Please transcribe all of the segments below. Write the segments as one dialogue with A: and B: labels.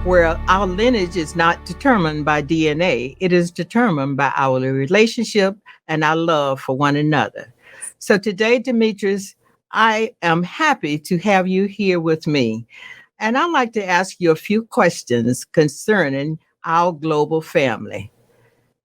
A: where our lineage is not determined by DNA, it is determined by our relationship and our love for one another. So today, Demetrius, I am happy to have you here with me. And I'd like to ask you a few questions concerning our global family.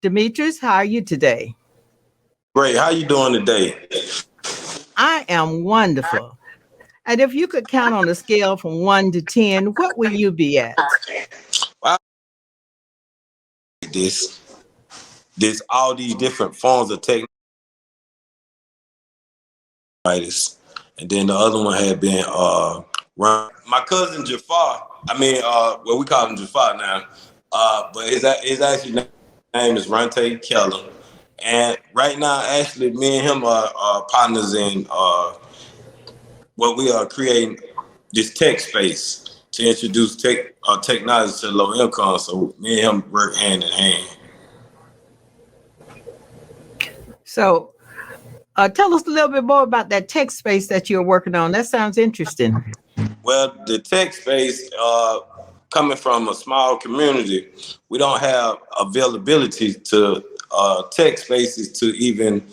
A: Demetrius, how are you today?
B: Great. How you doing today?
A: I am wonderful. And if you could count on a scale from 1 to 10, what will you be at?
B: Well, this this all these different forms of technitis, and then the other one had been run. My cousin Jafar. I mean, well, we call him Jafar now. But his actual name is Ronte Keller. And right now, actually, me and him are partners in what we are creating this tech space to introduce technology to low income. So me and him work hand in hand.
A: So tell us a little bit more about that tech space that you're working on. That sounds interesting.
B: Well, the tech space, coming from a small community, we don't have availability to tech spaces to even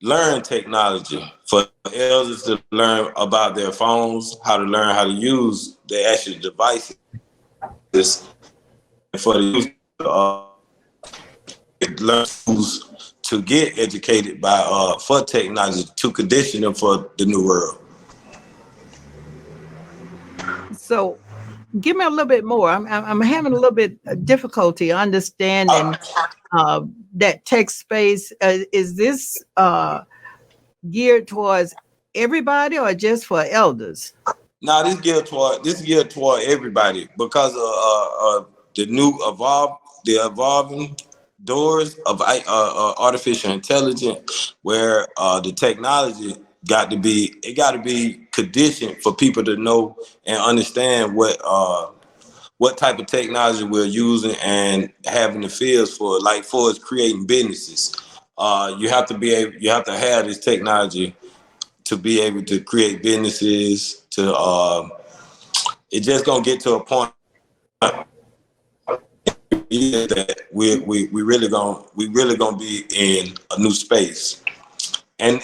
B: learn technology, for elders to learn about their phones, how to learn how to use their actual devices, and for the youth learn tools to get educated by for technology to condition them for the new world.
A: So give me a little bit more. I'm having a little bit of difficulty understanding that tech space. Is this geared towards everybody or just for elders?
B: Now this geared toward everybody because of the evolving doors of artificial intelligence, where the technology got to be conditioned for people to know and understand what type of technology we're using and having the fields for, like for us creating businesses. You have to have this technology to be able to create businesses. It's just gonna get to a point that we really gonna be in a new space. And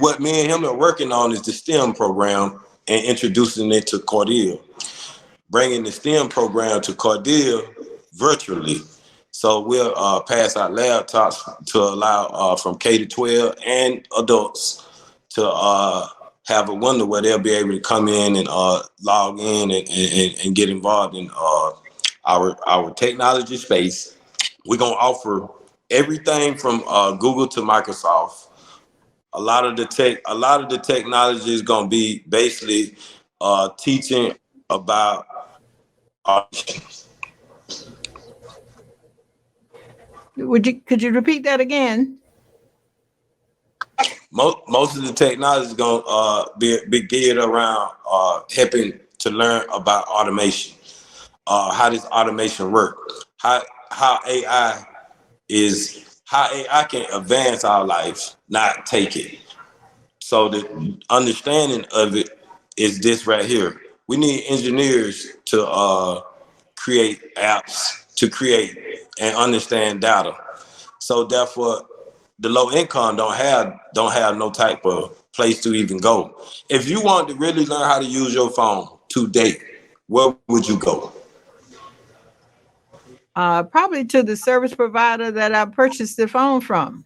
B: what me and him are working on is the STEM program and introducing it to Cordelia, bringing the STEM program to Cordelia virtually. So we'll pass out laptops to allow from K to 12 and adults to have a window where they'll be able to come in and log in and get involved in our technology space. We're gonna offer everything from Google to Microsoft. A lot of the technology is gonna be basically teaching about
A: Could you repeat that again?
B: most of the technology is gonna be geared around helping to learn about automation. How does automation work? How AI how AI can advance our life, not take it. So the understanding of it is this right here. We need engineers to create apps, to create and understand data. So therefore, the low income don't have no type of place to even go. If you want to really learn how to use your phone today, where would you go?
A: Probably to the service provider that I purchased the phone from.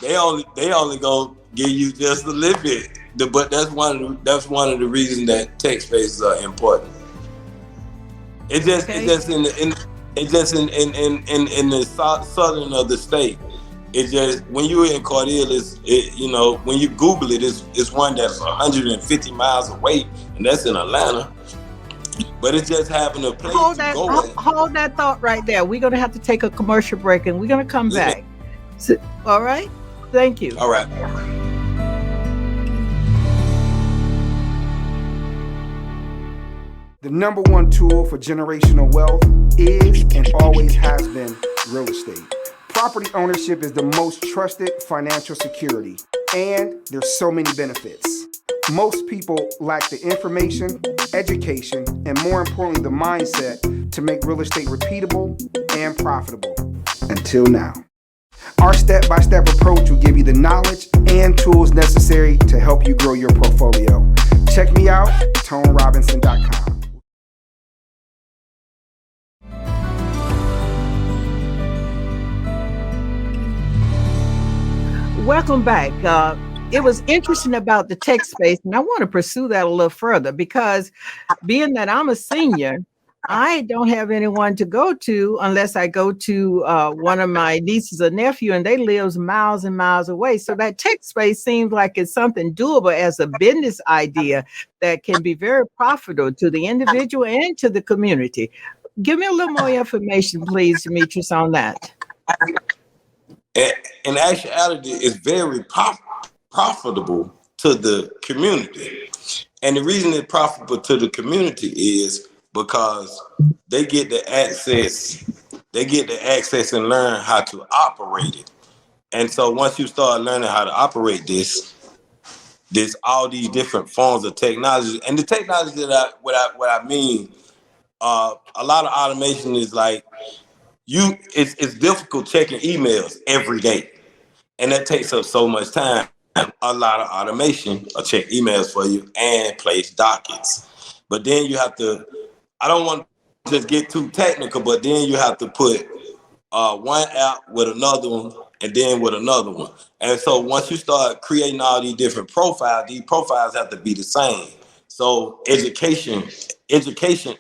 B: They only gonna give you just a little bit, but that's one of the reasons that tech spaces are important.
A: Okay.
B: It's just in the southern of the state. It's just when you're in Cordelia, when you Google it, it's one that's 150 miles away, and that's in Atlanta. But it's just having a place
A: Hold
B: to
A: that
B: go at.
A: hold that thought right there. We're gonna have to take a commercial break and we're gonna come back. So, all right. Thank you.
B: All right.
C: The number one tool for generational wealth is and always has been real estate. Property ownership is the most trusted financial security, and there's so many benefits. Most people lack the information education, and more importantly, the mindset to make real estate repeatable and profitable. Until now. Our step-by-step approach will give you the knowledge and tools necessary to help you grow your portfolio. Check me out, ToneRobinson.com.
A: Welcome back. It was interesting about the tech space, and I want to pursue that a little further because being that I'm a senior, I don't have anyone to go to unless I go to one of my nieces or nephew, and they live miles and miles away. So that tech space seems like it's something doable as a business idea that can be very profitable to the individual and to the community. Give me a little more information, please, Demetrius, on that.
B: In actuality, it's very profitable to the community. And the reason it's profitable to the community is because they get the access and learn how to operate it. And so once you start learning how to operate this, there's all these different forms of technology. And the technology that what I mean, a lot of automation is like it's difficult checking emails every day. And that takes up so much time. A lot of automation will check emails for you and place dockets. But then you have to, I don't want to just get too technical, but then you have to put one app with another one and then with another one. And so once you start creating all these different profiles, these profiles have to be the same. So education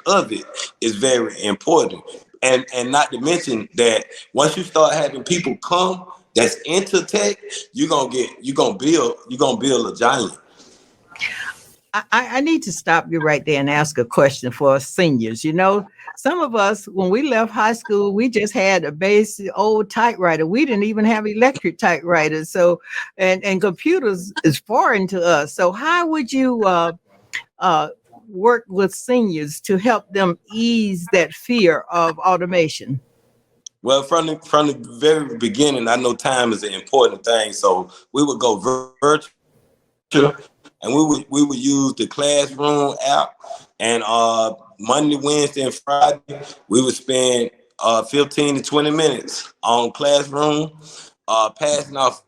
B: of it is very important. And not to mention that once you start having people come that's into tech, you're gonna build a giant.
A: I need to stop you right there and ask a question for us seniors. You know, some of us, when we left high school, we just had a basic old typewriter. We didn't even have electric typewriters. So, and computers is foreign to us. So how would you work with seniors to help them ease that fear of automation?
B: Well, from the very beginning, I know time is an important thing. So we would go virtual. And we would use the Classroom app, and Monday, Wednesday, and Friday, we would spend 15 to 20 minutes on Classroom, passing off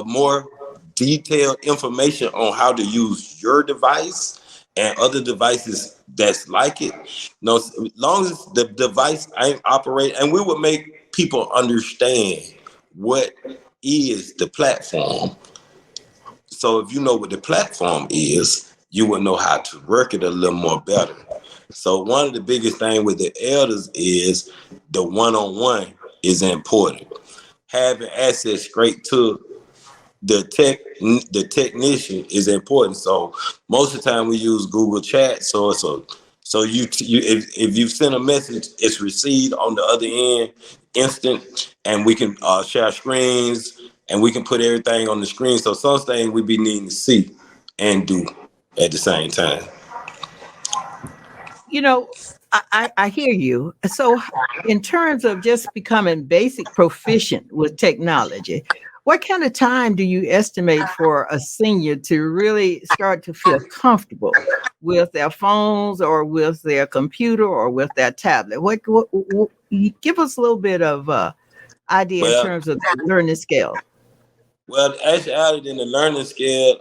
B: more detailed information on how to use your device and other devices that's like it. You know, as long as the device ain't operate, and we would make people understand what is the platform. So if you know what the platform is, you will know how to work it a little more better. So one of the biggest things with the elders is the one-on-one is important. Having access straight to the technician is important. So most of the time we use Google Chat. So if you send a message, it's received on the other end instant, and we can share screens. And we can put everything on the screen. So some things we be needing to see and do at the same time.
A: You know, I hear you. So in terms of just becoming basic proficient with technology, what kind of time do you estimate for a senior to really start to feel comfortable with their phones or with their computer or with their tablet? What give us a little bit of idea in terms of the learning scale.
B: Well, actually, in the learning scale,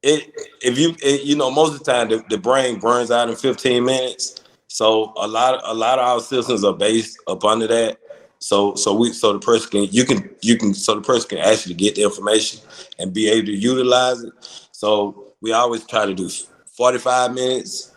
B: most of the time the brain burns out in 15 minutes. So a lot of our systems are based up under that. So the person can actually get the information and be able to utilize it. So we always try to do 45 minutes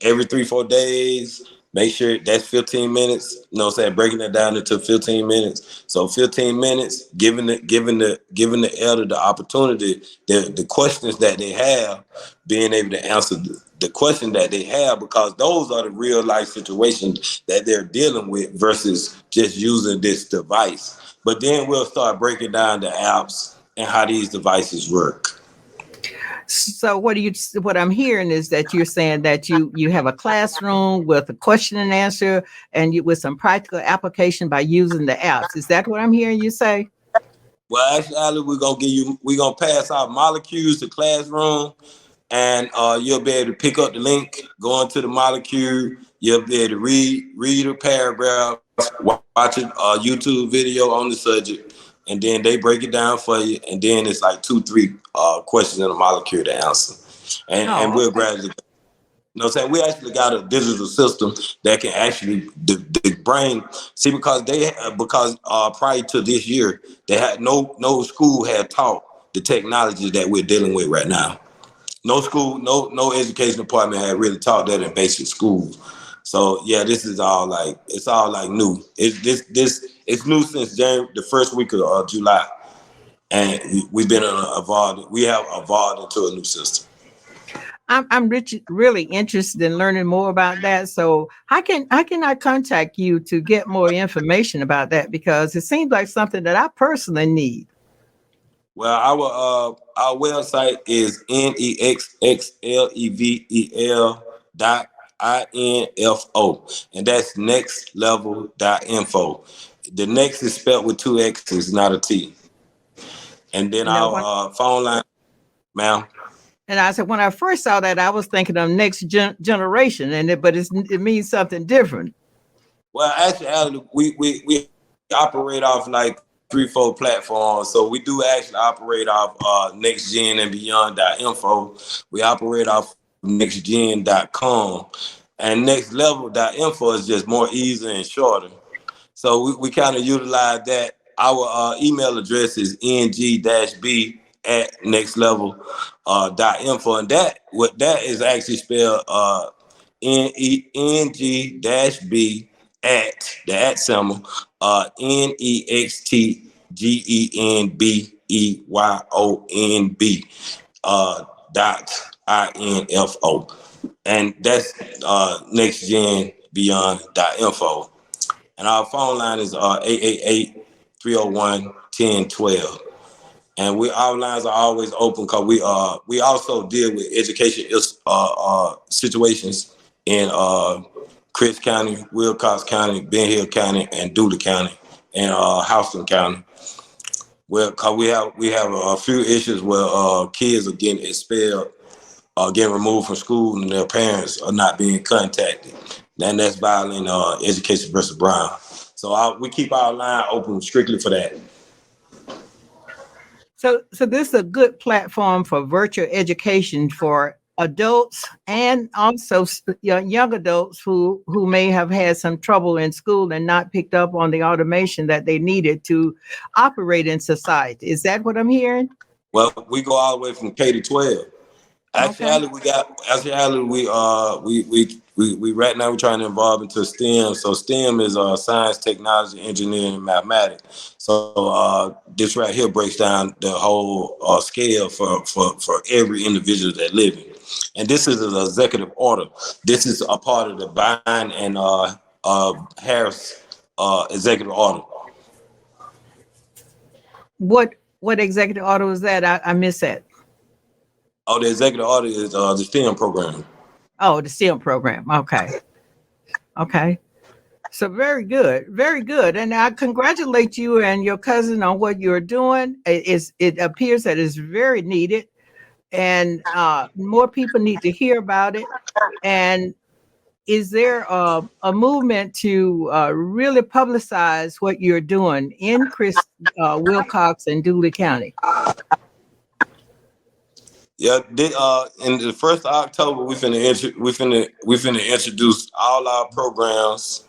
B: every 3-4 days. Make sure that's 15 minutes, you know what I'm saying, breaking that down into 15 minutes. So 15 minutes, giving the elder the opportunity, the questions that they have, being able to answer the question that they have, because those are the real life situations that they're dealing with versus just using this device. But then we'll start breaking down the apps and how these devices work.
A: So what I'm hearing is that you're saying that you have a classroom with a question and answer and with some practical application by using the apps. Is that what I'm hearing you say?
B: Well, actually, we're gonna pass out molecules to Classroom, and you'll be able to pick up the link, go into the molecule. You'll be able to read a paragraph, watch a YouTube video on the subject, and then they break it down for you. And then it's like 2-3 questions in the molecule to answer, and we'll gradually. You know what I'm saying? We actually got a digital system that can actually the brain see because prior to this year they had no school had taught the technology that we're dealing with right now. No school, no education department had really taught that in basic schools. So yeah, this is all like it's all like new. It's new since the first week of July, and we've been evolved. We have evolved into a new system.
A: I'm really interested in learning more about that. So how can I contact you to get more information about that? Because it seems like something that I personally need.
B: Well, our website is nextlevel.info, and that's nextlevel.info. The next is spelled with 2 X's, not a T. And then our phone line, ma'am.
A: And I said, when I first saw that, I was thinking of next generation, but it means something different.
B: Well, actually, we operate off like 3-4 platforms. So we do actually operate off NextGen and Beyond.info. We operate off NextGen.com. And NextLevel.info is just more easy and shorter. So we kind of utilize that. Our email address is ng-b@nextlevel.info, and that is actually spelled ng-b @ symbol nextgenbeyond.info, and that's nextgenbeyond.info. And our phone line is 888-301-1012. And our lines are always open because we also deal with education situations in Crisp County, Wilcox County, Ben Hill County, and Dooley County, and Houston County. Well, cause we have a few issues where kids are getting expelled, getting removed from school, and their parents are not being contacted. And that's violating Education versus Brown. So we keep our line open strictly for that.
A: So this is a good platform for virtual education for adults and also young adults who may have had some trouble in school and not picked up on the automation that they needed to operate in society. Is that what I'm hearing?
B: Well, we go all the way from K to 12. Actually, we right now we're trying to evolve into STEM. So STEM is science, technology, engineering, and mathematics. So this right here breaks down the whole scale for every individual that living. And this is an executive order. This is a part of the Biden and Harris executive order.
A: What executive order was that? I missed that.
B: Oh, the executive order is the STEM program.
A: Oh, the STEM program. Okay. So very good. And I congratulate you and your cousin on what you're doing. It appears that it's very needed, and more people need to hear about it. And is there a movement to really publicize what you're doing in Wilcox and Dooley County?
B: Yeah, in the 1st of October, we finna introduce all our programs